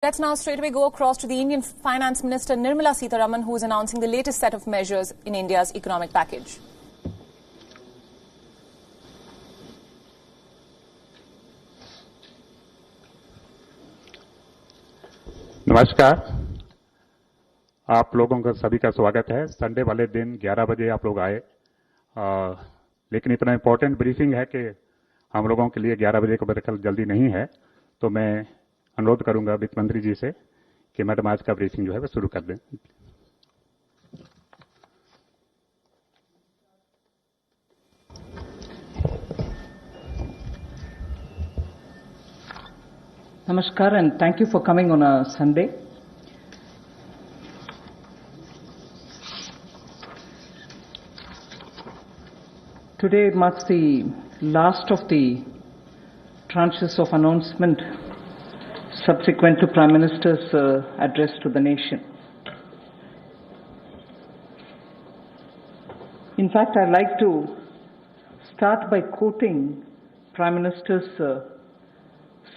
Let's now straightaway go across to the Indian Finance Minister Nirmala Sitharaman, who is announcing the latest set of measures in India's economic package. नमस्कार, आप लोगों का सभी का स्वागत है। संडे वाले दिन 11 बजे आप लोग आए, लेकिन इतना इम्पोर्टेंट ब्रीफिंग है कि हम लोगों के लिए 11 बजे को बरकल जल्दी नहीं है, तो मैं अनुरोध करूंगा वित्त मंत्री जी से कि मैडम आज का ब्रीफिंग जो है वो शुरू कर दें। Namaskar and thank you for coming on a Sunday. Today marks the last of the tranches of announcement subsequent to Prime Minister's address to the nation. In fact, I'd like to start by quoting Prime Minister's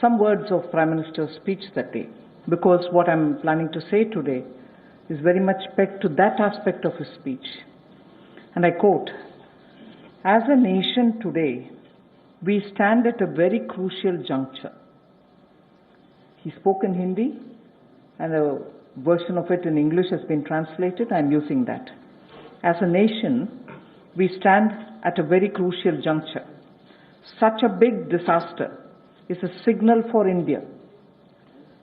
some words of Prime Minister's speech that day, because what I'm planning to say today is very much pegged to that aspect of his speech. And I quote, "As a nation today, we stand at a very crucial juncture." He spoke in Hindi, and a version of it in English has been translated. I'm using that. As a nation, we stand at a very crucial juncture. Such a big disaster is a signal for India.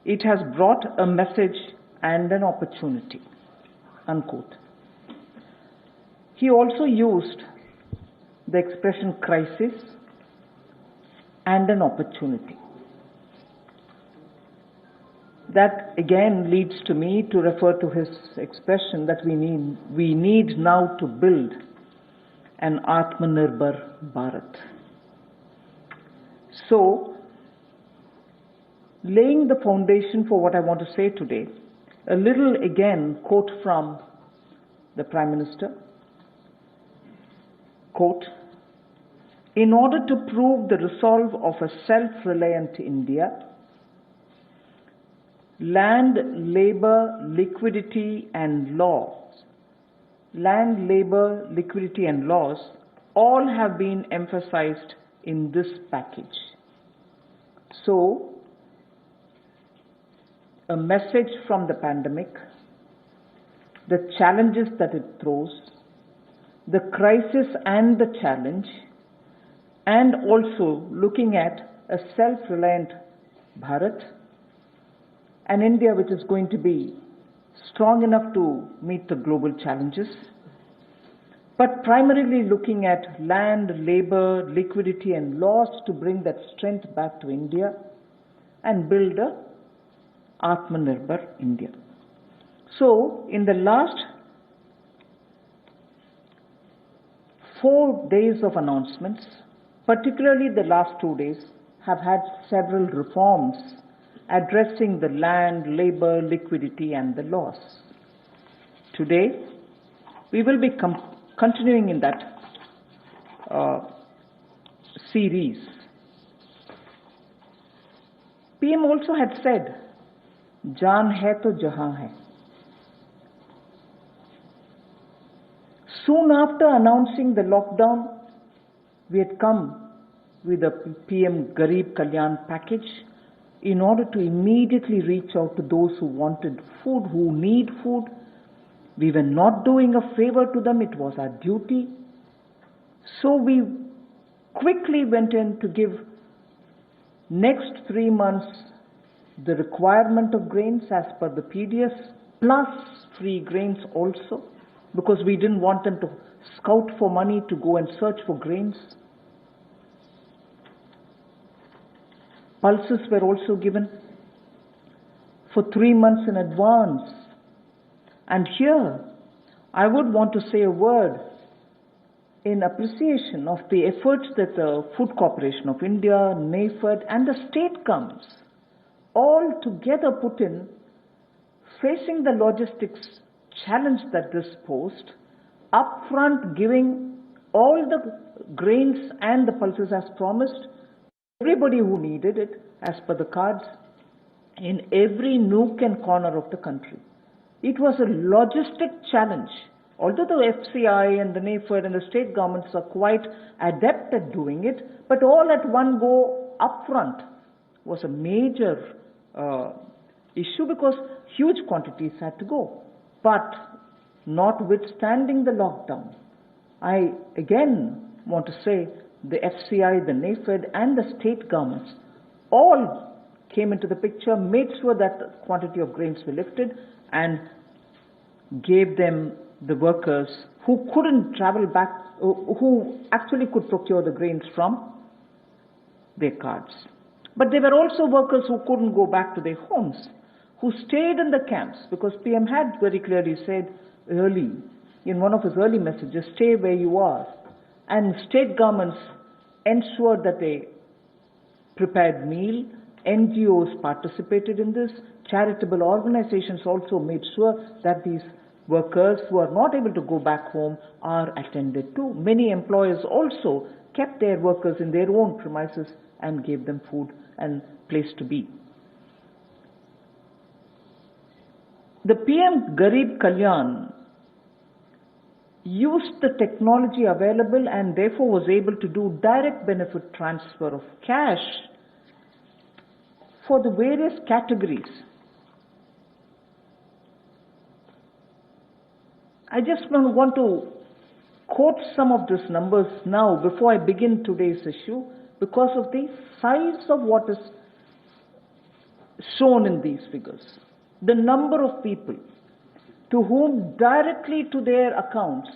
It has brought a message and an opportunity, unquote. He also used the expression crisis and an opportunity. That again leads to me to refer to his expression that we need now to build an Atmanirbhar Bharat. So, laying the foundation for what I want to say today, a little again quote from the Prime Minister. Quote, "In order to prove the resolve of a self-reliant India, land, labor, liquidity and laws all have been emphasized in this package." So, a message from the pandemic, the challenges that it throws, the crisis and the challenge, and also looking at a self-reliant Bharat, an India which is going to be strong enough to meet the global challenges, but primarily looking at land, labor, liquidity and laws to bring that strength back to India and build a Atmanirbhar India. So, in the last 4 days of announcements, particularly the last 2 days, have had several reforms addressing the land, labor, liquidity and the laws. Today, we will be continuing in that series. PM also had said, "Jaan hai to jahan hai." Soon after announcing the lockdown, we had come with the PM Garib Kalyan package in order to immediately reach out to those who wanted food, who need food. We were not doing a favor to them, it was our duty. So we quickly went in to give next 3 months the requirement of grains as per the PDS, plus free grains also, because we didn't want them to scout for money to go and search for grains. Pulses were also given for 3 months in advance. And here, I would want to say a word in appreciation of the efforts that the Food Corporation of India, NAFED and the state comes all together put in, facing the logistics challenge that this posed, upfront giving all the grains and the pulses as promised, everybody who needed it as per the cards, in every nook and corner of the country. It was a logistic challenge. Although the FCI and the NAFED and the state governments are quite adept at doing it, but all at one go upfront was a major issue because huge quantities had to go. But notwithstanding the lockdown, I again want to say the FCI, the NAFED and the state governments all came into the picture, made sure that the quantity of grains were lifted and gave them the workers who couldn't travel back, who actually could procure the grains from their cards. But there were also workers who couldn't go back to their homes, who stayed in the camps, because PM had very clearly said early, in one of his early messages, stay where you are. And state governments ensured that they prepared meal, NGOs participated in this, charitable organizations also made sure that these workers who are not able to go back home are attended to. Many employers also kept their workers in their own premises and gave them food and place to be. The PM Garib Kalyan used the technology available and therefore was able to do direct benefit transfer of cash for the various categories. I just want to quote some of these numbers now before I begin today's issue because of the size of what is shown in these figures. The number of people to whom directly to their accounts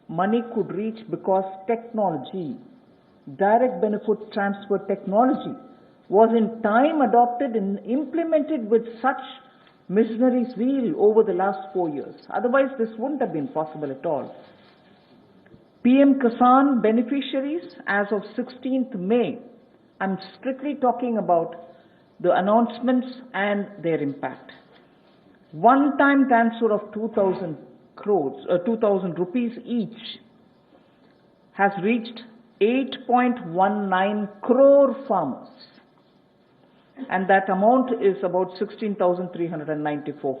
money could reach because technology, direct benefit transfer technology, was in time adopted and implemented with such missionary zeal over the last 4 years. Otherwise, this wouldn't have been possible at all. PM Kisan beneficiaries as of 16th May, I'm strictly talking about the announcements and their impact. One-time transfer of 2,000 rupees each has reached 8.19 crore farmers. And that amount is about 16,394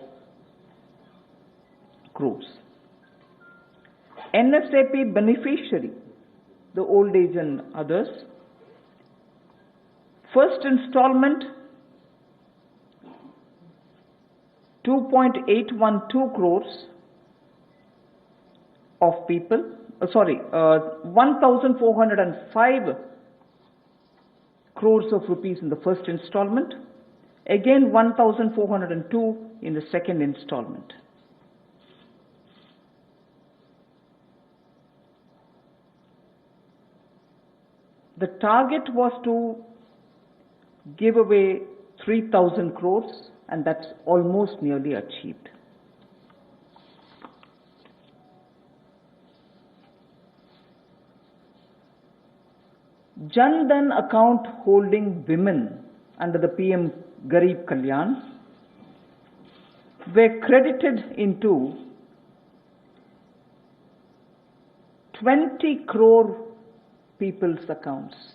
crores. NSAP beneficiary, the old age and others, first installment 2.812 crores of people, 1,405 crores of rupees in the first installment, again 1,402 in the second installment. The target was to give away 3,000 crores, and that's almost nearly achieved. Jan Dhan account holding women under the PM Garib Kalyan were credited into 20 crore people's accounts.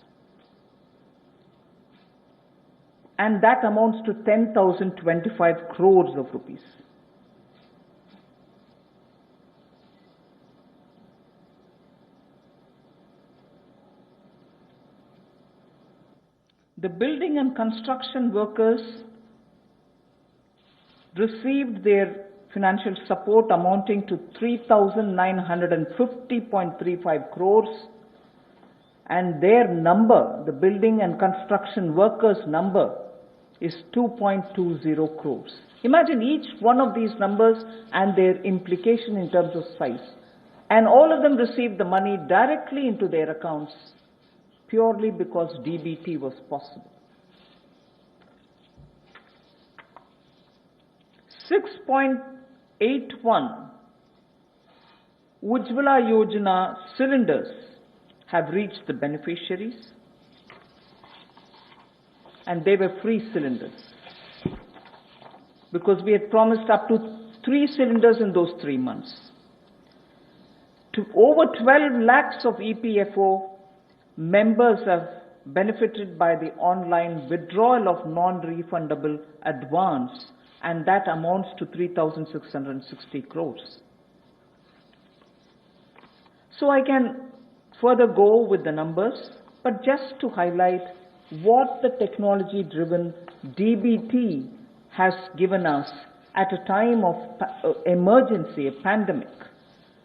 And that amounts to 10,025 crores of rupees. The building and construction workers received their financial support amounting to 3,950.35 crores, and their number, the building and construction workers number, is 2.20 crores. Imagine each one of these numbers and their implication in terms of size. And all of them received the money directly into their accounts purely because DBT was possible. 6.81 Ujjwala Yojana cylinders have reached the beneficiaries, and they were free cylinders because we had promised up to 3 cylinders in those 3 months. To over 12 lakhs of EPFO members have benefited by the online withdrawal of non-refundable advance, and that amounts to 3,660 crores. So I can further go with the numbers, but just to highlight what the technology-driven DBT has given us at a time of emergency, a pandemic.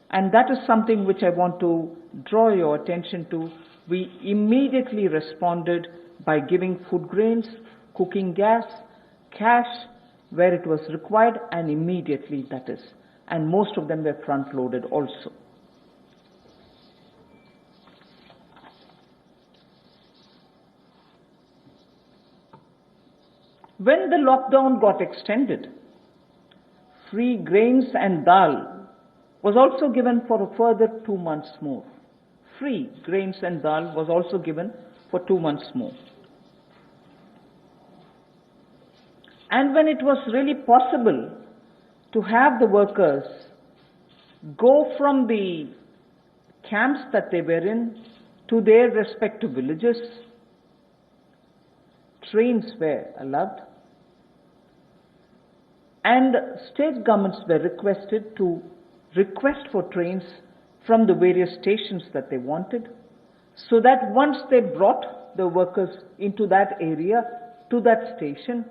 And that is something which I want to draw your attention to. We immediately responded by giving food grains, cooking gas, cash where it was required, and immediately, that is. And most of them were front-loaded also. When the lockdown got extended, free grains and dal was also given for a further 2 months more. Free grains and dal was also given for 2 months more. And when it was really possible to have the workers go from the camps that they were in to their respective villages, trains were allowed, and state governments were requested to request for trains from the various stations that they wanted, so that once they brought the workers into that area, to that station,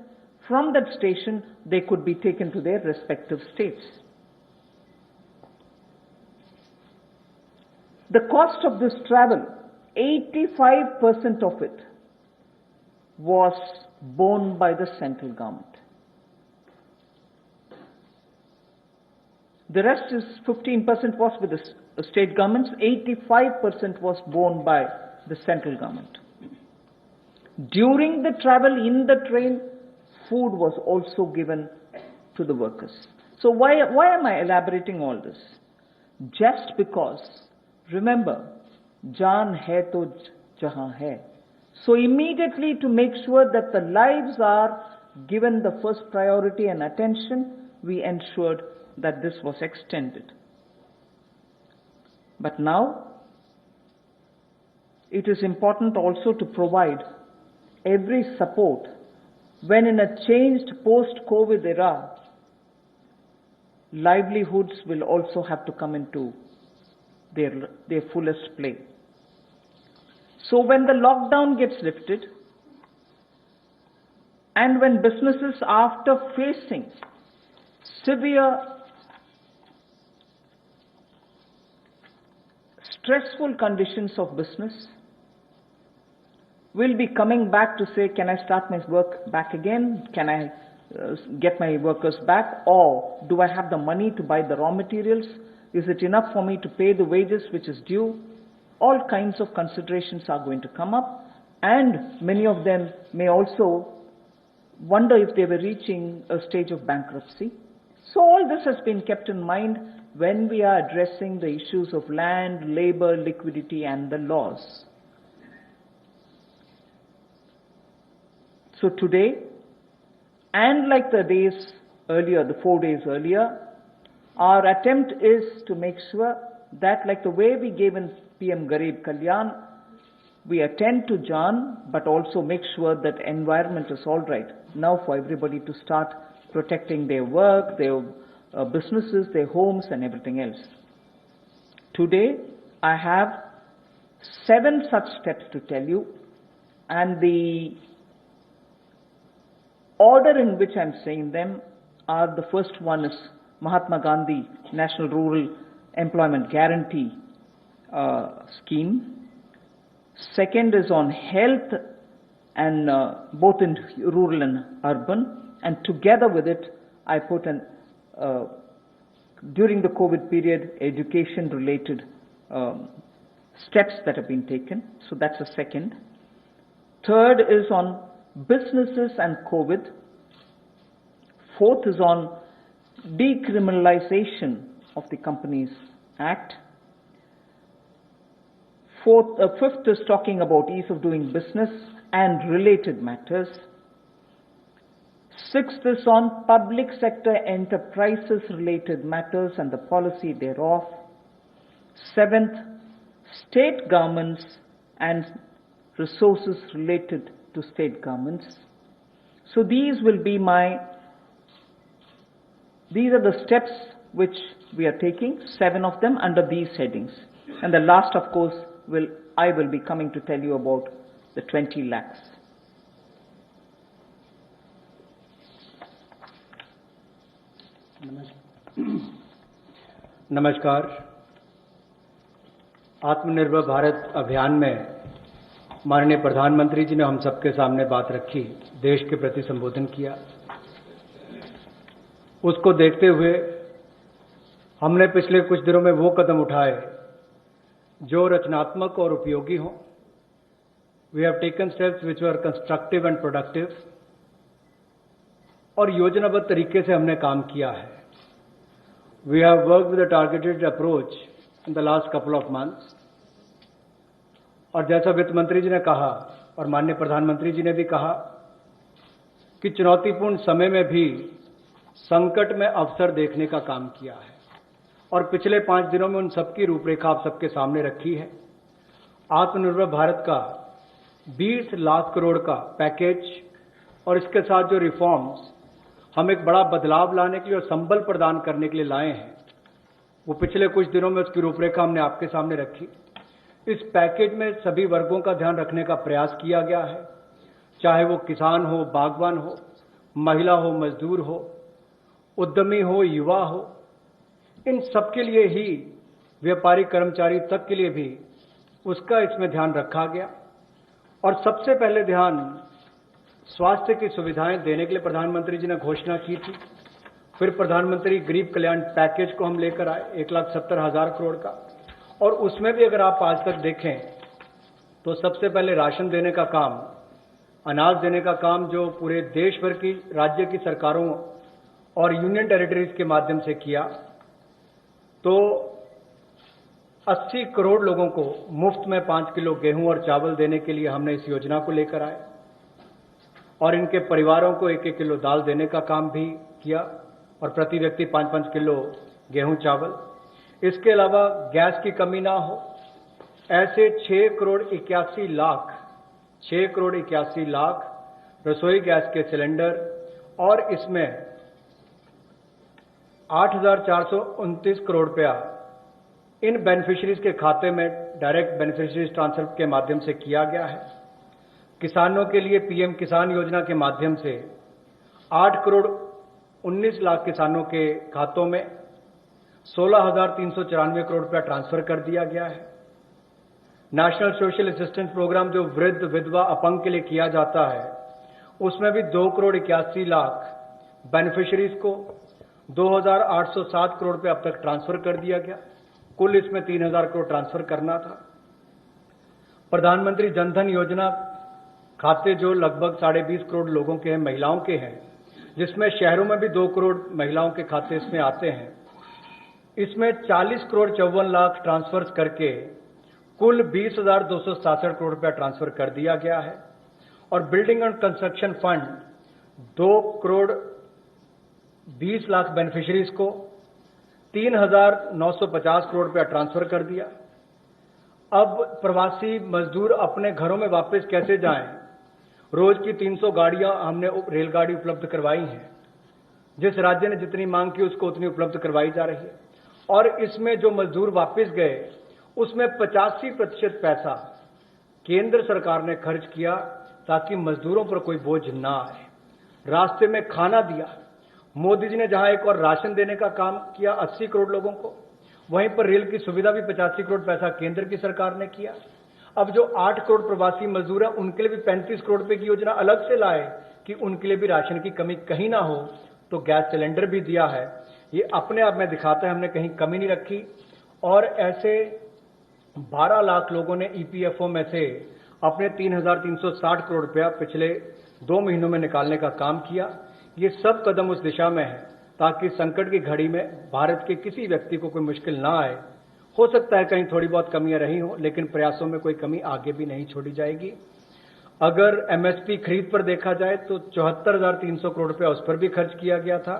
from that station they could be taken to their respective states. The cost of this travel, 85% of it was borne by the central government. The rest is 15% was with the state governments, 85% was borne by the central government. During the travel in the train, food was also given to the workers. So why am I elaborating all this? Just because, remember, jaan hai to jahan hai. So immediately, to make sure that the lives are given the first priority and attention, we ensured that this was extended. But now, it is important also to provide every support when in a changed post-COVID era, livelihoods will also have to come into their fullest play. So when the lockdown gets lifted, and when businesses, after facing severe, stressful conditions of business, will be coming back to say, can I start my work back again? Can I get my workers back? Or do I have the money to buy the raw materials? Is it enough for me to pay the wages which is due? All kinds of considerations are going to come up, and many of them may also wonder if they were reaching a stage of bankruptcy. So all this has been kept in mind when we are addressing the issues of land, labor, liquidity, and the laws. So today, and like the days earlier, the 4 days earlier, our attempt is to make sure that, like the way we gave in PM Garib Kalyan, we attend to Jaan, but also make sure that environment is all right. Now for everybody to start protecting their work, their businesses, their homes, and everything else. Today, I have 7 such steps to tell you, and the order in which I'm saying them are: the first one is Mahatma Gandhi National Rural Employment Guarantee Scheme. Second is on health, and both in rural and urban. And together with it, I put an during the COVID period, education-related steps that have been taken. So that's the second. Third is on businesses and COVID. Fourth is on decriminalization of the Companies Act. Fifth is talking about ease of doing business and related matters. Sixth is on public sector enterprises related matters and the policy thereof. Seventh, state governments and resources related to state governments. So these are the steps which we are taking, 7 of them under these headings. And the last, of course, I will be coming to tell you about the 20 lakhs. नमस्कार। आत्मनिर्भर भारत अभियान में माननीय प्रधानमंत्री जी ने हम सबके सामने बात रखी, देश के प्रति संबोधन किया। उसको देखते हुए हमने पिछले कुछ दिनों में वो कदम उठाए जो रचनात्मक और उपयोगी हों। We have taken steps which were constructive and productive, और योजनाबद्ध तरीके से हमने काम किया है। We have worked with a targeted approach in the last couple of months, और जैसा वित्त मंत्री जी ने कहा और माननीय प्रधानमंत्री जी ने भी कहा कि चुनौतीपूर्ण समय में भी संकट में अवसर देखने का काम किया है, और पिछले 5 दिनों में उन सबकी रूपरेखा आप सबके सामने रखी है। आत्मनिर्भर भारत का 20 लाख करोड़ का पैकेज और इसके साथ जो रिफॉर्म्स हम एक बड़ा बदलाव लाने के लिए और संबल प्रदान करने के लिए लाए हैं, वो पिछले कुछ दिनों में उसकी रूपरेखा हमने आपके सामने रखी। इस पैकेज में सभी वर्गों का ध्यान रखने का प्रयास किया गया है, चाहे वो किसान हो, बागवान हो, महिला हो, मजदूर हो, उद्यमी हो, युवा हो, इन सबके लिए ही, व्यापारी कर्मचारी तक के लिए भी उसका इसमें ध्यान रखा गया। और सबसे पहले ध्यान स्वास्थ्य की सुविधाएं देने के लिए प्रधानमंत्री जी ने घोषणा की थी। फिर प्रधानमंत्री गरीब कल्याण पैकेज को हम लेकर आए 1,70,000 करोड़ का, और उसमें भी अगर आप आज तक देखें तो सबसे पहले राशन देने का काम, अनाज देने का काम जो पूरे देश भर की राज्य की सरकारों और यूनियन टेरिटरीज के माध्यम से किया, तो 80 करोड़ लोगों को मुफ्त में 5 किलो गेहूं और चावल देने के लिए हमने इस योजना को लेकर आए, और इनके परिवारों को 1-1 किलो दाल देने का काम भी किया, और प्रति व्यक्ति 5-5 किलो गेहूं चावल। इसके अलावा गैस की कमी ना हो, ऐसे 6 करोड़ 81 लाख रसोई गैस के सिलेंडर, और इसमें 8,429 करोड़ रुपया इन बेनिफिशियरीज के खाते में डायरेक्ट बेनिफिशियरीज ट्रांसफर के माध्यम से किया गया है। किसानों के लिए पीएम किसान योजना के माध्यम से 8 करोड़ 19 लाख किसानों के खातों में 16,394 करोड़ रुपया ट्रांसफर कर दिया गया है। नेशनल सोशल असिस्टेंस प्रोग्राम जो वृद्ध, विधवा, अपंग के लिए किया जाता है, उसमें भी 2 करोड़ 81 लाख बेनिफिशियरीज को 2,807 करोड़ रुपये अब तक ट्रांसफर कर दिया गया। कुल इसमें 3,000 करोड़ ट्रांसफर करना था। प्रधानमंत्री जनधन योजना खाते जो लगभग 20.5 करोड़ लोगों के हैं, महिलाओं के हैं, जिसमें शहरों में भी 2 करोड़ महिलाओं के खाते इसमें आते हैं। इसमें 40 करोड़ 54 लाख ट्रांसफर्स करके कुल 20,267 करोड़ रुपया ट्रांसफर कर दिया गया है। और building and construction fund 2 crore 20 lakh beneficiaries को 3,950 करोड़ रुपया ट्रांसफर कर दिया। अब प्रवासी मजदूर अपने घरों में वापस कैसे जाएं? रोज की 300 गाड़ियां हमने रेलगाड़ी उपलब्ध करवाई हैं। जिस राज्य ने जितनी मांग की उसको उतनी उपलब्ध करवाई जा रही है। और इसमें जो मजदूर वापस गए उसमें 85% पैसा केंद्र सरकार ने खर्च किया ताकि मजदूरों पर कोई बोझ ना आए। रास्ते में खाना दिया। मोदी जी ने जहां एक और राशन देने का काम किया 80 करोड़ लोगों को, वहीं पर रेल की सुविधा भी 85 करोड़ पैसा केंद्र की सरकार ने किया। अब जो 8 करोड़ प्रवासी मजदूर हैं उनके लिए भी 35 करोड़ रुपए की योजना अलग से लाए कि उनके लिए भी राशन की कमी कहीं ना हो। तो गैस सिलेंडर भी दिया है। ये अपने आप में दिखाता है हमने कहीं कमी नहीं रखी। और ऐसे 12 लाख लोगों ने ईपीएफओ में से अपने 3,360 करोड़ रुपया पिछले 2 महीनों में निकालने का काम किया। ये सब कदम उस दिशा में है ताकि संकट की घड़ी में भारत के किसी व्यक्ति को कोई मुश्किल ना आए। हो सकता है कहीं थोड़ी बहुत कमियां रही हों, लेकिन प्रयासों में कोई कमी आगे भी नहीं छोड़ी जाएगी। अगर एमएसपी खरीद पर देखा जाए तो 74,300 करोड़ रुपया उस पर भी खर्च किया गया था।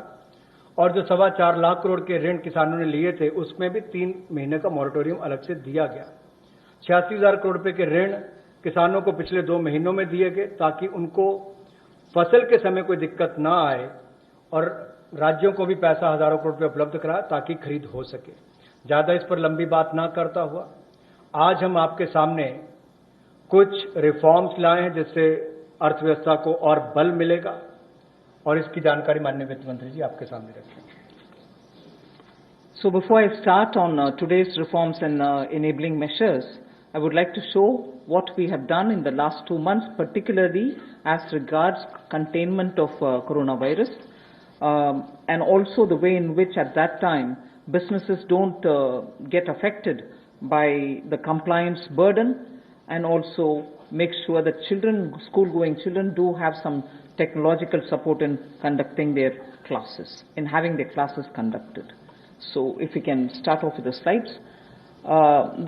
और जो 4.25 लाख करोड़ के ऋण किसानों ने लिए थे उसमें भी 3 महीने का मॉरेटोरियम अलग से दिया गया। 86,000 करोड़ रुपए के ऋण किसानों को पिछले 2 महीनों में दिए गए ताकि उनको फसल के समय कोई दिक्कत ना आए और राज्यों को भी पैसा हजारों करोड़ रुपए उपलब्ध करा ताकि खरीद हो सके। ज्यादा इस पर लंबी बात ना करता हुआ आज हम आपके सामने कुछ रिफॉर्म्स लाए हैं जिससे अर्थव्यवस्था को और बल मिलेगा और इसकी जानकारी माननीय वित्त मंत्री जी आपके सामने रखेंगे। So before I start on today's reforms and enabling measures, I would like to show what we have done in the last 2 months, particularly as regards containment of coronavirus, and also the way in which at that time businesses don't get affected by the compliance burden, and also make sure that school-going children do have some technological support in conducting their classes, in having their classes conducted. So if we can start off with the slides.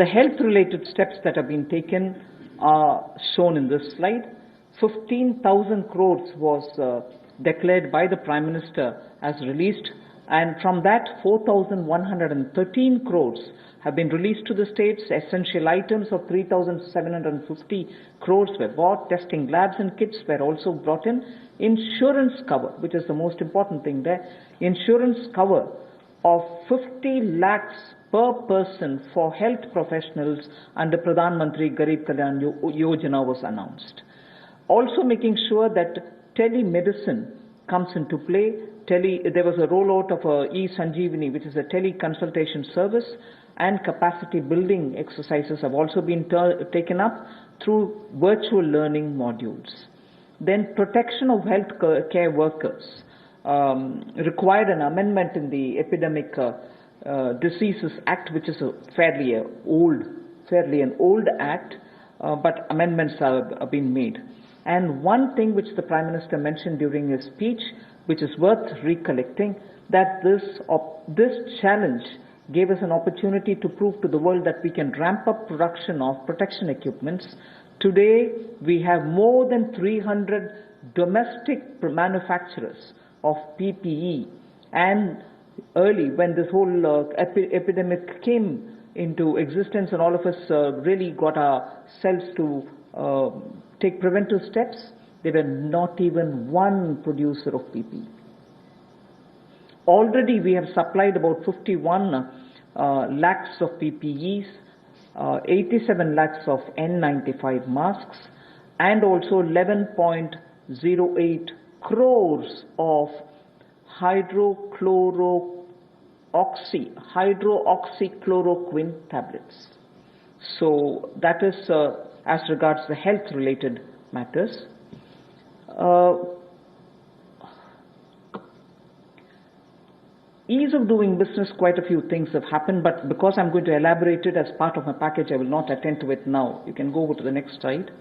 The health-related steps that have been taken are shown in this slide. 15,000 crores was declared by the Prime Minister as released, and from that 4,113 crores have been released to the states. Essential items of 3,750 crores were bought. Testing labs and kits were also brought in. Insurance cover, which is the most important thing there, insurance cover of 50 lakhs per person for health professionals under Pradhan Mantri Garib Kalyan Yojana was announced. Also making sure that telemedicine comes into play. There was a rollout of e-Sanjeevani, which is a teleconsultation service, and capacity building exercises have also been taken up through virtual learning modules. Then protection of health care workers required an amendment in the Epidemic Diseases Act, which is a fairly an old act, but amendments have been made. And one thing which the Prime Minister mentioned during his speech, which is worth recollecting, that this challenge gave us an opportunity to prove to the world that we can ramp up production of protection equipments. Today, we have more than 300 domestic manufacturers of PPE, and early when this whole epidemic came into existence and all of us really got ourselves to take preventive steps, there were not even one producer of PPE. Already we have supplied about 51 lakhs of PPEs, 87 lakhs of N95 masks, and also 11.08 crores of hydroxychloroquine tablets. So that is as regards the health-related matters. Ease of doing business, quite a few things have happened, but because I'm going to elaborate it as part of my package, I will not attend to it now. You can go over to the next slide.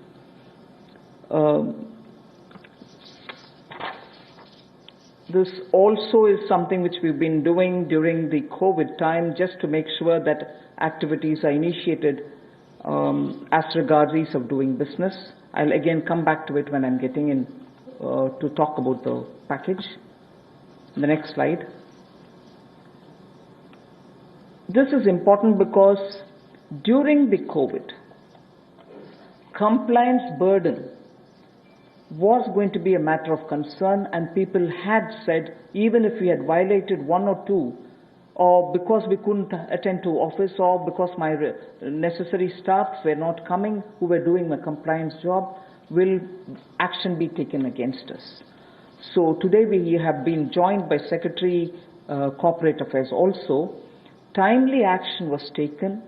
This also is something which we've been doing during the COVID time, just to make sure that activities are initiated as regards ease of doing business. I'll again come back to it when I'm getting in to talk about the package. The next slide. This is important because during the COVID, compliance burden was going to be a matter of concern, and people had said, even if we had violated one or two, or because we couldn't attend to office, or because my necessary staff were not coming who were doing my compliance job, will action be taken against us. So today we have been joined by Secretary Corporate Affairs also. Timely action was taken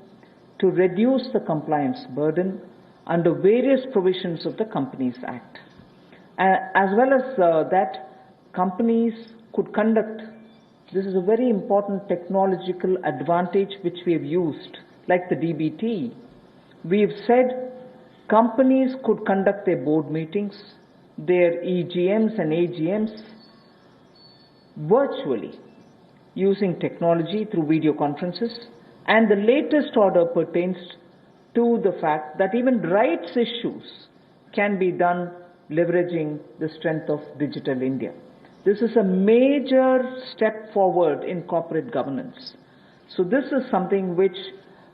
to reduce the compliance burden under various provisions of the Companies Act. As well as that, companies could conduct, this is a very important technological advantage which we have used, like the DBT. We have said companies could conduct their board meetings, their EGMs and AGMs virtually using technology through video conferences, and the latest order pertains to the fact that even rights issues can be done leveraging the strength of Digital India. This is a major step forward in corporate governance. So this is something which,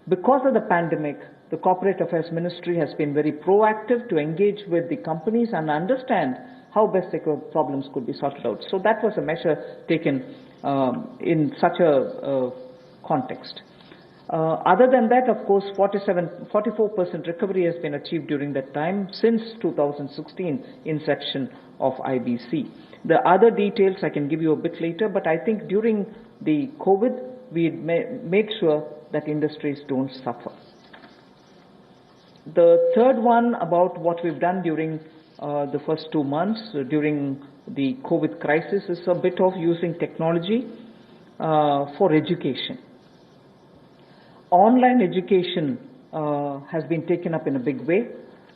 because of the pandemic, the Corporate Affairs Ministry has been very proactive to engage with the companies and understand how best the problems could be sorted out. So that was a measure taken in such a context. Other than that, of course, 44% recovery has been achieved during that time since 2016 inception of IBC. The other details I can give you a bit later, but I think during the COVID, we made sure that industries don't suffer. The third one about what we've done during the first 2 months during the COVID crisis is a bit of using technology for education. Online education has been taken up in a big way.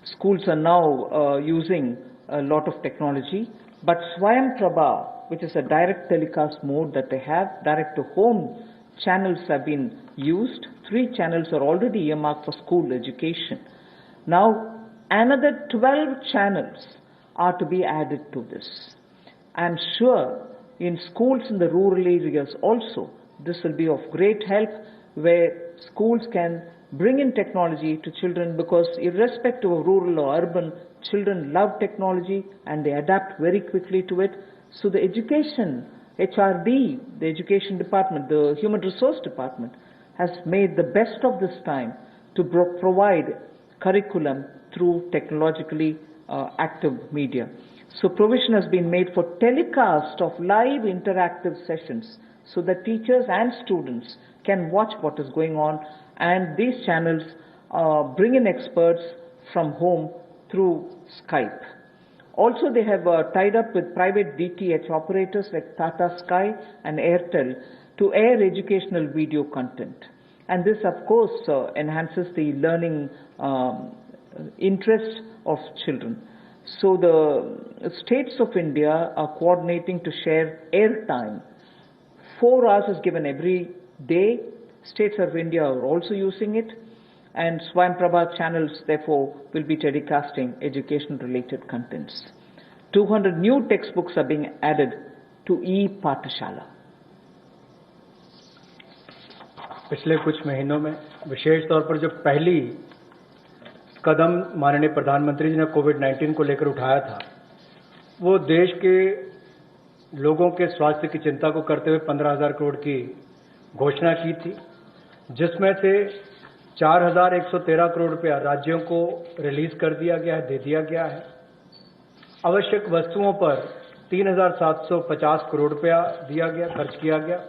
Schools are now using a lot of technology, but Swayam Prabha, which is a direct telecast mode that they have, direct to home channels have been used. 3 channels are already earmarked for school education. Now, another 12 channels are to be added to this. I'm sure in schools in the rural areas also, this will be of great help, where schools can bring in technology to children, because irrespective of rural or urban, children love technology and they adapt very quickly to it. So the education, HRD, the education department, the human resource department, has made the best of this time to provide curriculum through technologically active media. So provision has been made for telecast of live interactive sessions so that teachers and students can watch what is going on, and these channels bring in experts from home through Skype. Also, they have tied up with private DTH operators like Tata Sky and Airtel to air educational video content. And this, of course, enhances the learning interest of children. So the states of India are coordinating to share airtime. 4 hours is given every day. States of India are also using it, and Swayam Prabha channels therefore will be telecasting education-related contents. 200 new textbooks are being added to e-Pathshala. पिछले कुछ महीनों में विशेष तौर पर जो पहली कदम माननीय प्रधानमंत्री जी ने कोविड-19 को लेकर उठाया था, वो देश के लोगों के स्वास्थ्य की चिंता को करते हुए 15,000 करोड़ की घोषणा की थी, जिसमें से 4,113 करोड़ रुपया राज्यों को रिलीज कर दिया गया है, दे दिया गया है। आवश्यक वस्तुओं पर 3,750 करोड़ रुपया दिया गया, खर्च किया गया।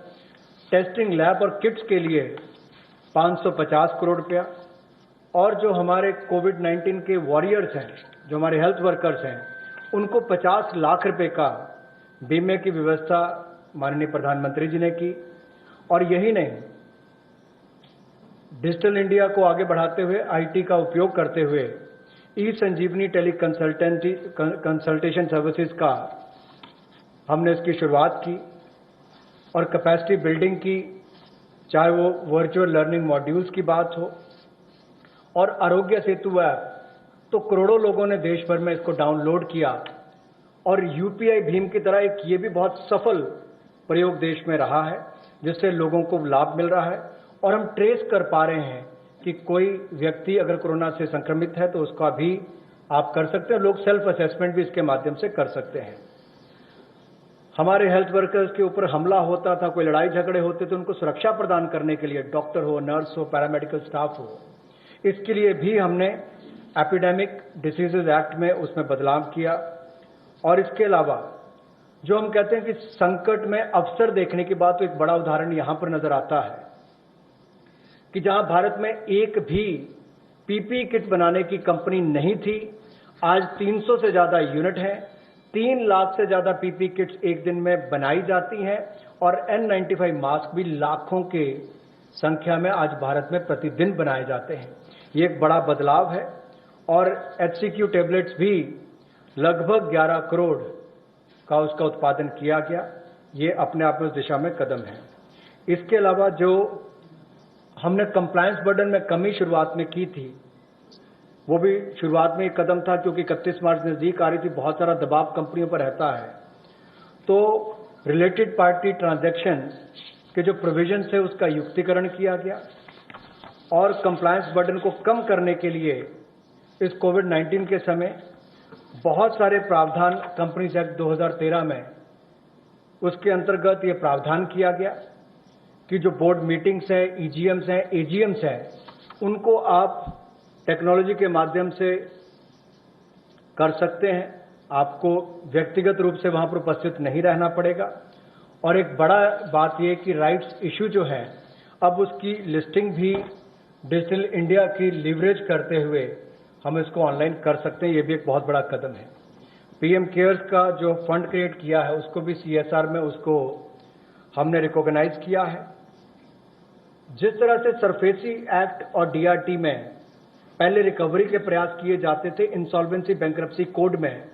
टेस्टिंग लैब और किट्स के लिए 550 करोड़ रुपया, और जो हमारे कोविड-19 के वॉरियर्स हैं, जो हमारे हेल्थ वर्कर्स हैं, उनको 50 लाख रुपए का बीमे की व्यवस्था माननीय प्रधानमंत्री जी ने की। और यही नहीं, डिजिटल इंडिया को आगे बढ़ाते हुए आईटी का उपयोग करते हुए ई संजीवनी टेली कंसल्टेशन सर्विसेज का हमने इसकी शुरुआत की, और कैपेसिटी बिल्डिंग की, चाहे वो वर्चुअल लर्निंग मॉड्यूल्स की बात हो और आरोग्य सेतु ऐप, तो करोड़ों लोगों ने देश भर में इसको डाउनलोड किया, और यूपीआई भीम की तरह एक ये भी बहुत सफल प्रयोग देश में रहा है, जिससे लोगों को लाभ मिल रहा है। और हम ट्रेस कर पा रहे हैं कि कोई व्यक्ति अगर कोरोना से संक्रमित है तो उसका भी आप कर सकते हैं, लोग सेल्फ असेसमेंट भी इसके माध्यम से कर सकते हैं। हमारे हेल्थ वर्कर्स के ऊपर हमला होता था, कोई लड़ाई झगड़े होते तो उनको सुरक्षा प्रदान करने के लिए डॉक्टर हो, नर्स हो, पैरामेडिकल स्टाफ हो, इसके लिए भी हमने एपिडेमिक डिसीजेज एक्ट में उसमें बदलाव किया। और इसके अलावा जो हम कहते हैं कि संकट में अवसर देखने की बात, तो एक बड़ा उदाहरण यहां पर नजर आता है कि जहां भारत में एक भी पीपीई किट बनाने की कंपनी नहीं थी, आज 300 से ज्यादा यूनिट हैं, 3 लाख से ज्यादा पीपीई किट्स एक दिन में बनाई जाती हैं, और N95 मास्क भी लाखों के संख्या में आज भारत में प्रतिदिन बनाए जाते हैं। ये एक बड़ा बदलाव है। और HCQ टेबलेट्स भी लगभग 11 करोड़ का उसका उत्पादन किया गया। ये अपने आप में उस दिशा में कदम है। इसके अलावा जो हमने कंप्लायंस बर्डन में कमी शुरुआत में की थी, वो भी शुरुआत में एक कदम था, क्योंकि 31 मार्च नजदीक आ रही थी, बहुत सारा दबाव कंपनियों पर रहता है। तो रिलेटेड पार्टी ट्रांजैक्शन के जो प्रोविजन थे उसका युक्तिकरण किया गया, और कंप्लायंस बर्डन को कम करने के लिए इस कोविड-19 के समय बहुत सारे प्रावधान कंपनीज एक्ट 2013 में उसके अंतर्गत ये प्रावधान किया गया कि जो बोर्ड मीटिंग्स हैं, ईजीएम्स हैं, एजीएम्स हैं, उनको आप टेक्नोलॉजी के माध्यम से कर सकते हैं। आपको व्यक्तिगत रूप से वहां पर उपस्थित नहीं रहना पड़ेगा। और एक बड़ा बात यह कि राइट्स इशू जो है, अब उसकी लिस्टिंग भी डिजिटल इंडिया की लीवरेज करते हुए हम इसको ऑनलाइन कर सकते हैं। ये भी एक बहुत बड़ा कदम है। पीएम केयर्स का जो फंड क्रिएट किया है उसको भी सीएसआर में उसको हमने रिकॉग्नाइज किया है। जिस तरह से सरफेसी एक्ट और डीआरटी में पहले रिकवरी के प्रयास किए जाते थे, इंसॉल्वेंसी बैंक्रप्सी कोड में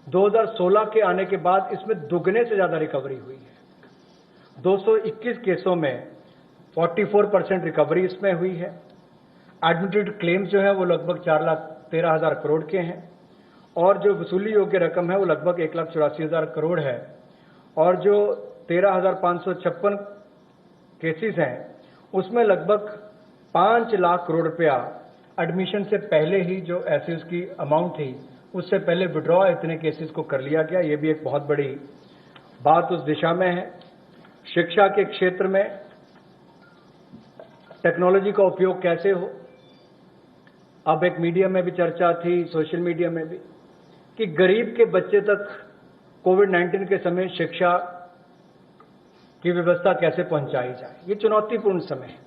2016 के आने के बाद इसमें दुगने से ज्यादा रिकवरी हुई है। 221 केसों में 44% रिकवरी इसमें हुई है। एडमिटेड क्लेम्स जो है वो लगभग 4,13,000 करोड़ के हैं और जो वसूली योग्य रकम है वो लगभग 1,84,000 करोड़ है। और जो 13,556 केसेस हैं उसमें लगभग 5 लाख करोड़ रुपया एडमिशन से पहले ही जो ऐसी उसकी अमाउंट थी उससे पहले विड्रॉ इतने केसेस को कर लिया गया। ये भी एक बहुत बड़ी बात उस दिशा में है। शिक्षा के क्षेत्र में टेक्नोलॉजी का उपयोग कैसे हो, अब एक मीडिया में भी चर्चा थी, सोशल मीडिया में भी, कि गरीब के बच्चे तक कोविड-19 के समय शिक्षा की व्यवस्था कैसे पहुंचाई जाए। ये चुनौतीपूर्ण समय है,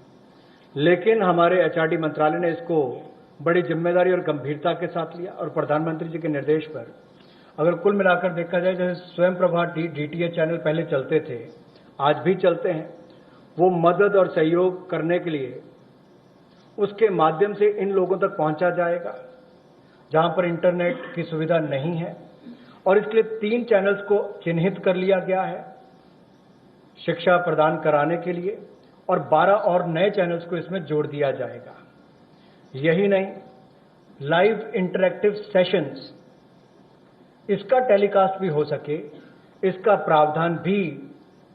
लेकिन हमारे एचआरडी मंत्रालय ने इसको बड़ी जिम्मेदारी और गंभीरता के साथ लिया और प्रधानमंत्री जी के निर्देश पर अगर कुल मिलाकर देखा जाए, जैसे स्वयं प्रभा डीटीएच चैनल पहले चलते थे, आज भी चलते हैं, वो मदद और सहयोग करने के लिए उसके माध्यम से इन लोगों तक पहुंचा जाएगा जहां पर इंटरनेट की सुविधा नहीं है। और इसके लिए 3 चैनल्स को चिन्हित कर लिया गया है शिक्षा प्रदान कराने के लिए और 12 और नए चैनल्स को इसमें जोड़ दिया जाएगा। यही नहीं, लाइव इंटरैक्टिव सेशंस इसका टेलीकास्ट भी हो सके, इसका प्रावधान भी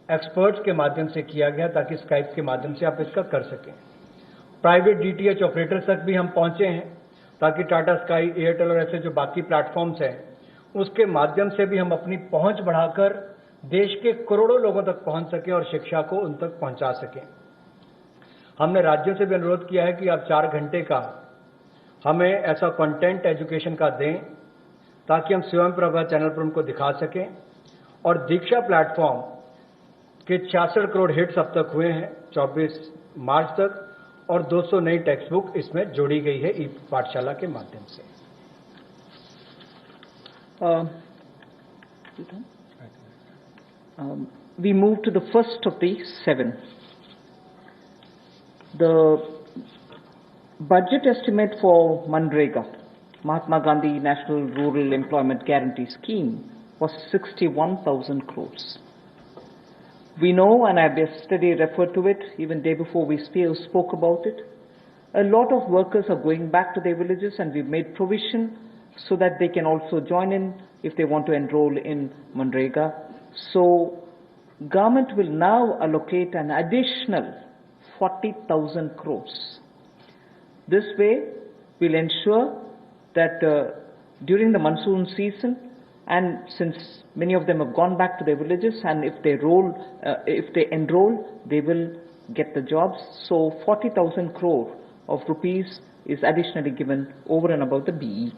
एक्सपर्ट्स के माध्यम से किया गया ताकि स्काइप के माध्यम से आप इसका कर सकें। प्राइवेट डीटीएच ऑपरेटर्स तक भी हम पहुंचे हैं ताकि टाटा स्काई, एयरटेल और ऐसे जो बाकी प्लेटफॉर्म्स हैं उसके माध्यम से भी हम अपनी पहुंच बढ़ाकर देश के करोड़ों लोगों तक पहुंच सकें और शिक्षा को उन तक पहुंचा सकें। हमने राज्यों से भी अनुरोध किया है कि आप 4 घंटे का हमें ऐसा कंटेंट एजुकेशन का दें ताकि हम स्वयं प्रभा चैनल पर उनको दिखा सकें। और दीक्षा प्लेटफॉर्म के 66 करोड़ हिट्स अब तक हुए हैं 24 मार्च तक और 200 नई टेक्स्ट बुक इसमें जोड़ी गई है ई पाठशाला के माध्यम से। We move to the first of the 7. The budget estimate for MNREGA, Mahatma Gandhi National Rural Employment Guarantee Scheme, was 61,000 crores. We know, and I have yesterday referred to it, even day before we spoke about it, a lot of workers are going back to their villages and we've made provision so that they can also join in if they want to enroll in MNREGA. So, government will now allocate an additional 40,000 crores. This way, we'll ensure that during the monsoon season, and since many of them have gone back to their villages, and if they enroll, they will get the jobs. So 40,000 crore of rupees is additionally given over and above the BE.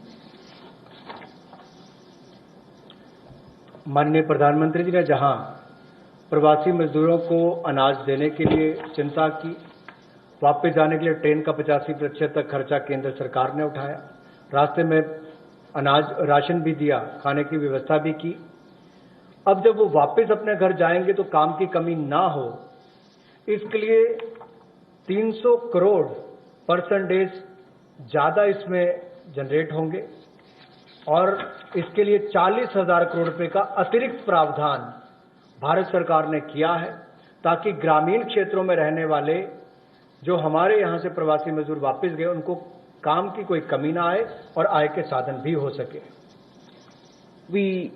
माननीय प्रधानमंत्री जी ने जहां प्रवासी मजदूरों को अनाज देने के लिए चिंता की, वापस जाने के लिए ट्रेन का 85% तक खर्चा केंद्र सरकार ने उठाया, रास्ते में अनाज राशन भी दिया, खाने की व्यवस्था भी की। अब जब वो वापस अपने घर जाएंगे तो काम की कमी ना हो, इसके लिए 300 करोड़ % ज्यादा इसमें जनरेट होंगे और इसके लिए 40,000 करोड़ रुपए का अतिरिक्त प्रावधान भारत सरकार ने किया है ताकि ग्रामीण क्षेत्रों में रहने वाले जो हमारे यहां से प्रवासी मजदूर वापस गए उनको काम की कोई कमी ना आए और आय के साधन भी हो सके। We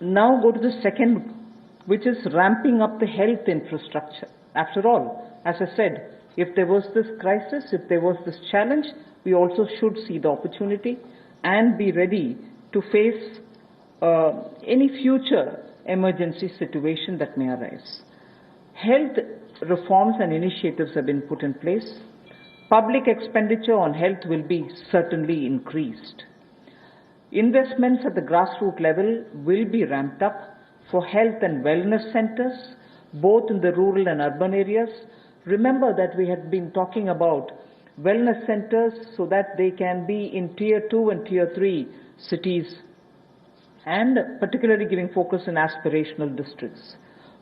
now go to the second, which is ramping up the health infrastructure. After all, as I said, If there was this crisis, if there was this challenge, we also should see the opportunity and be ready to face any future emergency situation that may arise. Health reforms and initiatives have been put in place. Public expenditure on health will be certainly increased. Investments at the grassroots level will be ramped up for health and wellness centers, both in the rural and urban areas. Remember that we had been talking about wellness centers so that they can be in Tier 2 and Tier 3 cities, and particularly giving focus in aspirational districts.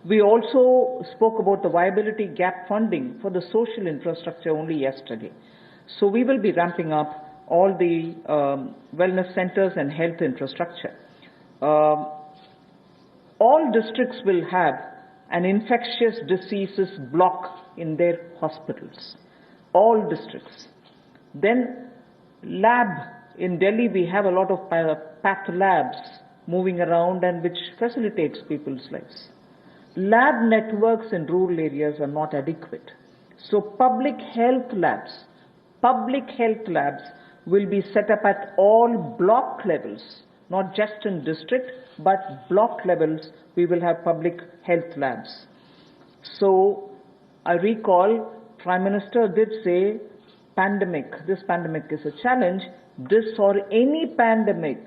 We also spoke about the viability gap funding for the social infrastructure only yesterday. So we will be ramping up all the wellness centers and health infrastructure. All districts will have an infectious diseases block in their hospitals. All districts. Then lab, in Delhi we have a lot of path labs moving around and which facilitates people's lives. Lab networks in rural areas are not adequate. So public health labs will be set up at all block levels, not just in district, but block levels. We will have public health labs. So I recall Prime Minister did say this pandemic is a challenge. This or any pandemic,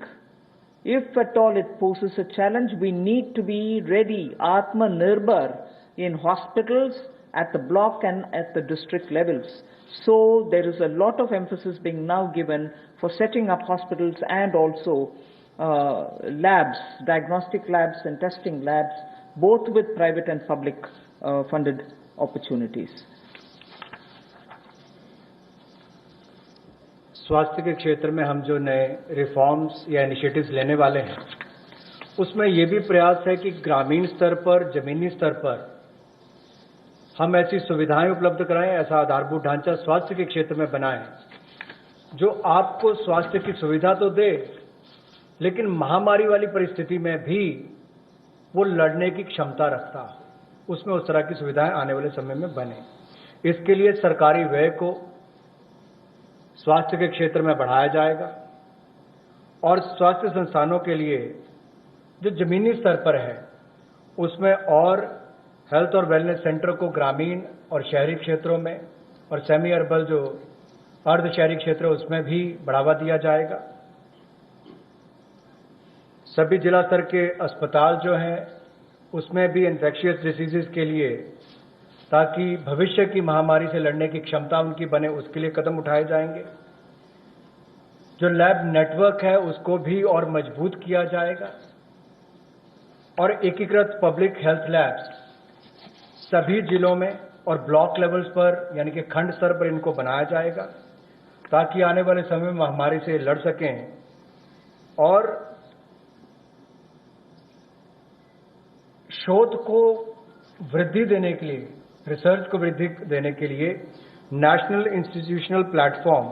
if at all it poses a challenge, we need to be ready, Atmanirbhar, in hospitals, at the block and at the district levels. So there is a lot of emphasis being now given for setting up hospitals and also labs, diagnostic labs and testing labs, both with private and public funded opportunities. स्वास्थ्य के क्षेत्र में हम जो नए reforms या initiatives लेने वाले हैं, उसमें ये भी प्रयास है कि ग्रामीण स्तर पर, जमीनी स्तर पर हम ऐसी सुविधाएं उपलब्ध कराएं, ऐसा आधारभूत ढांचा स्वास्थ्य के क्षेत्र में बनाएं जो आपको स्वास्थ्य की सुविधा तो दे, लेकिन महामारी वाली परिस्थिति में भी वो लड़ने की क्षमता रखता हो। उसमें उस तरह की सुविधाएं आने वाले समय में बने। इसके लिए सरकारी व्यय को स्वास्थ्य के क्षेत्र में बढ़ाया जाएगा और स्वास्थ्य संस्थानों के लिए जो जमीनी स्तर पर है उसमें और हेल्थ और वेलनेस सेंटर को ग्रामीण और शहरी क्षेत्रों में और सेमी अर्बन जो अर्ध शहरी क्षेत्र है उसमें भी बढ़ावा दिया जाएगा। सभी जिला स्तर के अस्पताल जो हैं उसमें भी इन्फेक्शियस डिसीजेस के लिए, ताकि भविष्य की महामारी से लड़ने की क्षमता उनकी बने, उसके लिए कदम उठाए जाएंगे। जो लैब नेटवर्क है उसको भी और मजबूत किया जाएगा और एकीकृत पब्लिक हेल्थ लैब्स सभी जिलों में और ब्लॉक लेवल्स पर यानी कि खंड स्तर पर इनको बनाया जाएगा ताकि आने वाले समय में महामारी से लड़ सकें। और शोध को वृद्धि देने के लिए, रिसर्च को वृद्धि देने के लिए national institutional platform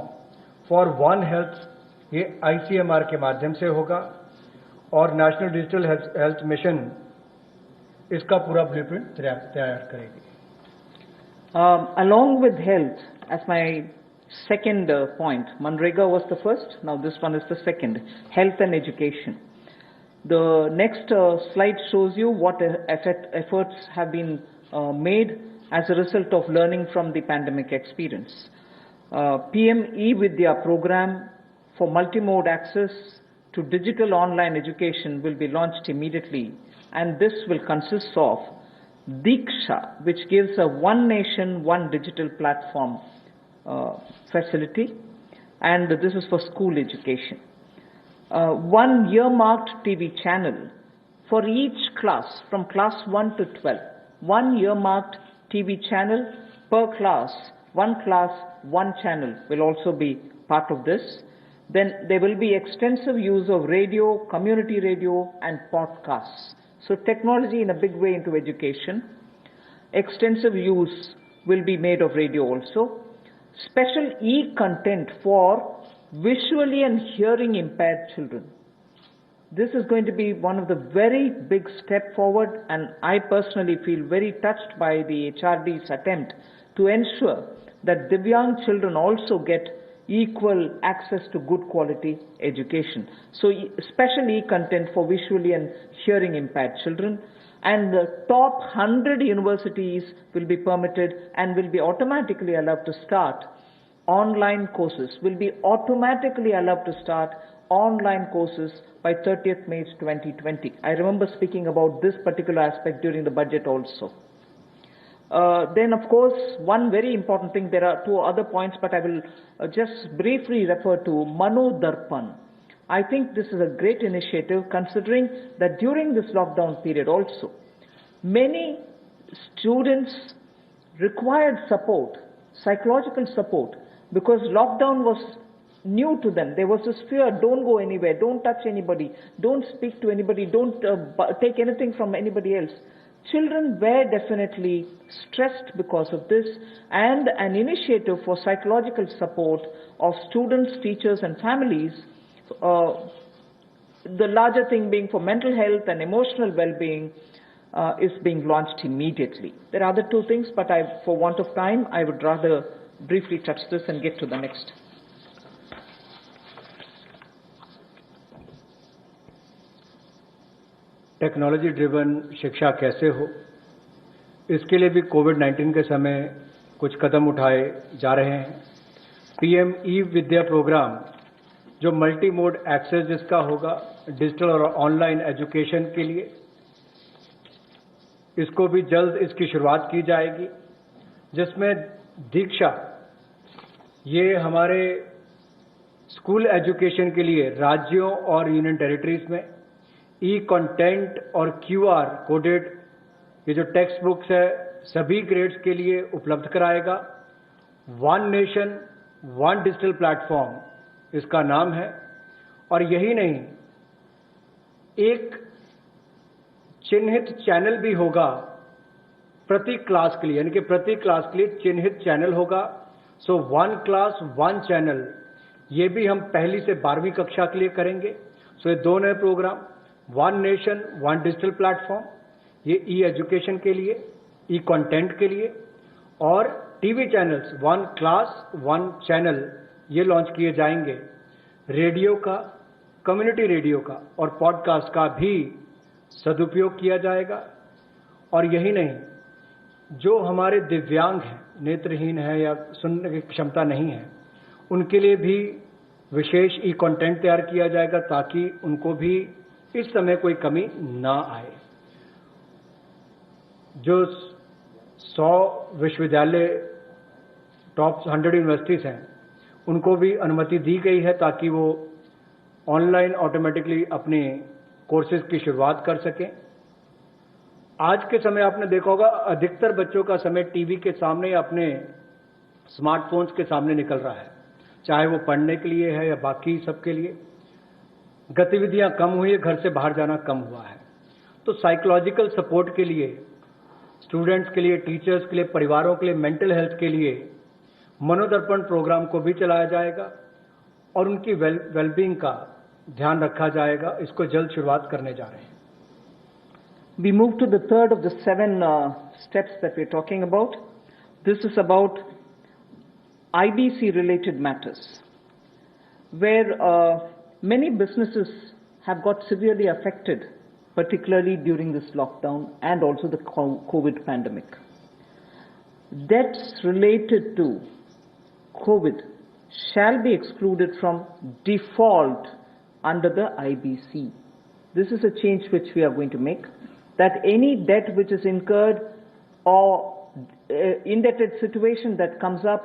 for one health ये ICMR के माध्यम से होगा और नेशनल डिजिटल हेल्थ मिशन इसका पूरा ब्लूप्रिंट तैयार करेगी। Along with health, as my second point, Manrega was the first, now this one is the second, health and education. The next slide shows you what efforts have been made as a result of learning from the pandemic experience. PM eVidya program for multimode access to digital online education will be launched immediately, and this will consist of Diksha, which gives a one nation, one digital platform facility, and this is for school education. One earmarked TV channel for each class from class 1 to 12. One earmarked TV channel per class, one channel will also be part of this. Then there will be extensive use of radio, community radio and podcasts. So technology in a big way into education. Extensive use will be made of radio also. Special e-content for visually and hearing impaired children. This is going to be one of the very big step forward, and I personally feel very touched by the HRD's attempt to ensure that Divyang children also get equal access to good quality education. So special e-content for visually and hearing impaired children. And the top 100 universities will be permitted and will be automatically allowed to start online courses, by 30th May 2020. I remember speaking about this particular aspect during the budget also. Then, of course, one very important thing, there are two other points, but I will just briefly refer to Mano Darpan. I think this is a great initiative, considering that during this lockdown period also, many students required support, psychological support, because lockdown was new to them. There was this fear, don't go anywhere, don't touch anybody, don't speak to anybody, don't take anything from anybody else. Children were definitely stressed because of this, and an initiative for psychological support of students, teachers and families, the larger thing being for mental health and emotional well-being, is being launched immediately. There are other two things, but for want of time, I would rather briefly touch this and get to the next. Technology driven शिक्षा कैसे हो, इसके लिए भी कोविड-19 के समय कुछ कदम उठाए जा रहे हैं। पीएम ई विद्या प्रोग्राम, जो मल्टी मोड एक्सेस जिसका होगा डिजिटल और ऑनलाइन एजुकेशन के लिए, इसको भी जल्द इसकी शुरुआत की जाएगी, जिसमें दीक्षा, ये हमारे स्कूल एजुकेशन के लिए राज्यों और यूनियन टेरिटरीज में ई कंटेंट और क्यूआर कोडेड ये जो टेक्स्ट बुक्स है सभी ग्रेड्स के लिए उपलब्ध कराएगा। One nation one digital platform इसका नाम है। और यही नहीं, एक चिन्हित चैनल भी होगा प्रति क्लास के लिए, यानी कि प्रति क्लास के लिए चिन्हित चैनल होगा। So one class one channel, ये भी हम पहली से 12वीं कक्षा के लिए करेंगे। सो ये दो नए programme, one nation one digital platform, ये ई एजुकेशन के लिए, ई कंटेंट के लिए, और TV channels one class one channel ये लॉन्च किए जाएंगे। रेडियो का, कम्युनिटी रेडियो का और पॉडकास्ट का भी सदुपयोग किया जाएगा। और यही नहीं, जो हमारे दिव्यांग हैं, नेत्रहीन है या सुनने की क्षमता नहीं है, उनके लिए भी विशेष ई कंटेंट तैयार किया जाएगा ताकि उनको भी इस समय कोई कमी ना आए। जो 100 विश्वविद्यालय टॉप 100 यूनिवर्सिटीज हैं, उनको भी अनुमति दी गई है ताकि वो ऑनलाइन ऑटोमेटिकली अपने कोर्सेज की शुरुआत कर सकें। आज के समय आपने देखा होगा अधिकतर बच्चों का समय टीवी के सामने या अपने स्मार्टफोन्स के सामने निकल रहा है, चाहे वो पढ़ने के लिए है या बाकी सबके लिए। गतिविधियां कम हुई है, घर से बाहर जाना कम हुआ है। तो साइकोलॉजिकल सपोर्ट के लिए, स्टूडेंट्स के लिए, टीचर्स के लिए, परिवारों के लिए, मेंटल हेल्थ के लिए मनोदर्पण प्रोग्राम को भी चलाया जाएगा और उनकी वेलबींग का ध्यान रखा जाएगा। इसको जल्द शुरुआत करने जा रहे हैं। We move to the third of the 7 steps that we're talking about. This is about IBC related matters, where many businesses have got severely affected, particularly during this lockdown and also the COVID pandemic. Debts related to COVID shall be excluded from default under the IBC. This is a change which we are going to make, that any debt which is incurred or indebted situation that comes up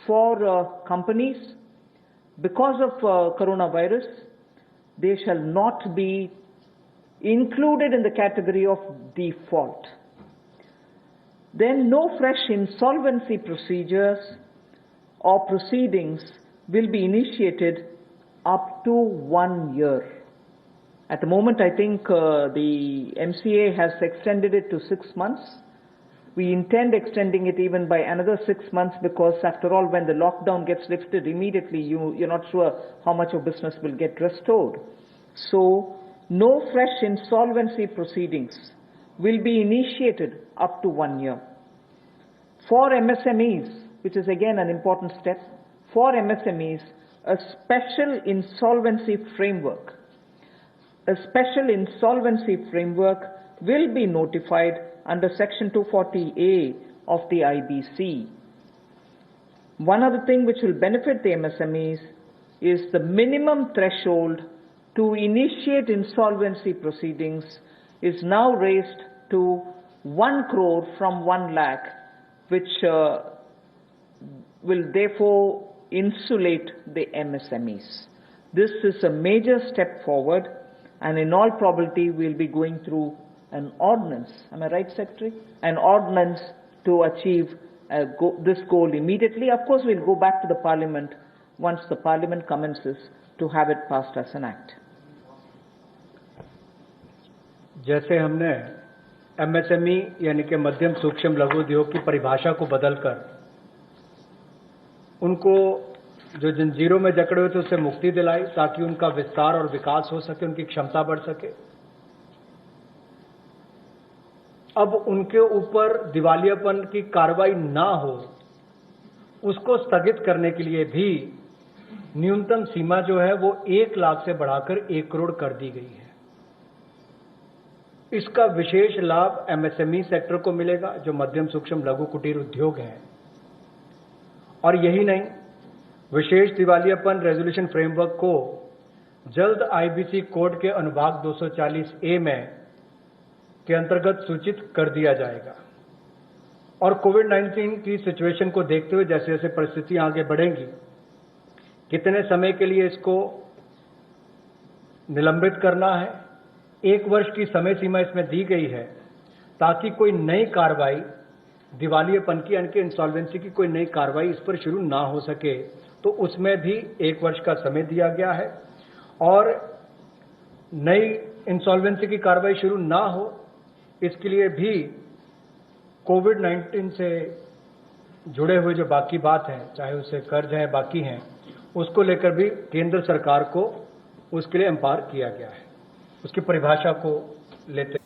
for companies because of coronavirus, they shall not be included in the category of default. Then no fresh insolvency procedures or proceedings will be initiated up to 1 year. At the moment, I think the MCA has extended it to 6 months. We intend extending it even by another 6 months, because after all, when the lockdown gets lifted immediately, you're not sure how much of business will get restored. So no fresh insolvency proceedings will be initiated up to 1 year. For MSMEs, which is again an important step, for MSMEs, a special insolvency framework. A special insolvency framework will be notified under Section 240A of the IBC. One other thing which will benefit the MSMEs is the minimum threshold to initiate insolvency proceedings is now raised to 1 crore from 1 lakh, which will therefore insulate the MSMEs. This is a major step forward, and in all probability we'll be going through an ordinance. Am I right, Secretary? An ordinance to achieve this goal immediately. Of course, we'll go back to the Parliament once the Parliament commences to have it passed as an act. जैसे हमने MSME यानी कि मध्यम सूक्ष्म लघु उद्योग की परिभाषा को बदलकर उनको जो जंजीरों में जकड़े हुए थे उससे मुक्ति दिलाई ताकि उनका विस्तार और विकास हो सके, उनकी क्षमता बढ़ सके। अब उनके ऊपर दिवालियापन की कार्रवाई ना हो, उसको स्थगित करने के लिए भी न्यूनतम सीमा जो है वो 1 लाख से बढ़ाकर 1 करोड़ कर दी गई है। इसका विशेष लाभ एमएसएमई सेक्टर को मिलेगा, जो मध्यम सूक्ष्म लघु कुटीर उद्योग है। और यही नहीं, विशेष दिवालियापन रेजोल्यूशन फ्रेमवर्क को जल्द आईबीसी कोड के अनुभाग 240A में के अंतर्गत सूचित कर दिया जाएगा। और कोविड-19 की सिचुएशन को देखते हुए जैसे जैसे परिस्थितियां आगे बढ़ेंगी, कितने समय के लिए इसको निलंबित करना है, 1 वर्ष की समय सीमा इसमें दी गई है ताकि कोई नई कार्रवाई दिवालियापन की यानी कि इंसॉल्वेंसी की कोई नई कार्रवाई इस पर शुरू ना हो सके, तो उसमें भी 1 वर्ष का समय दिया गया है। और नई इंसॉल्वेंसी की कार्रवाई शुरू ना हो, इसके लिए भी कोविड-19 से जुड़े हुए जो बाकी बात है, चाहे उससे कर्ज है बाकी हैं, उसको लेकर भी केंद्र सरकार को उसके लिए एम्पावर किया गया है। उसकी परिभाषा को लेते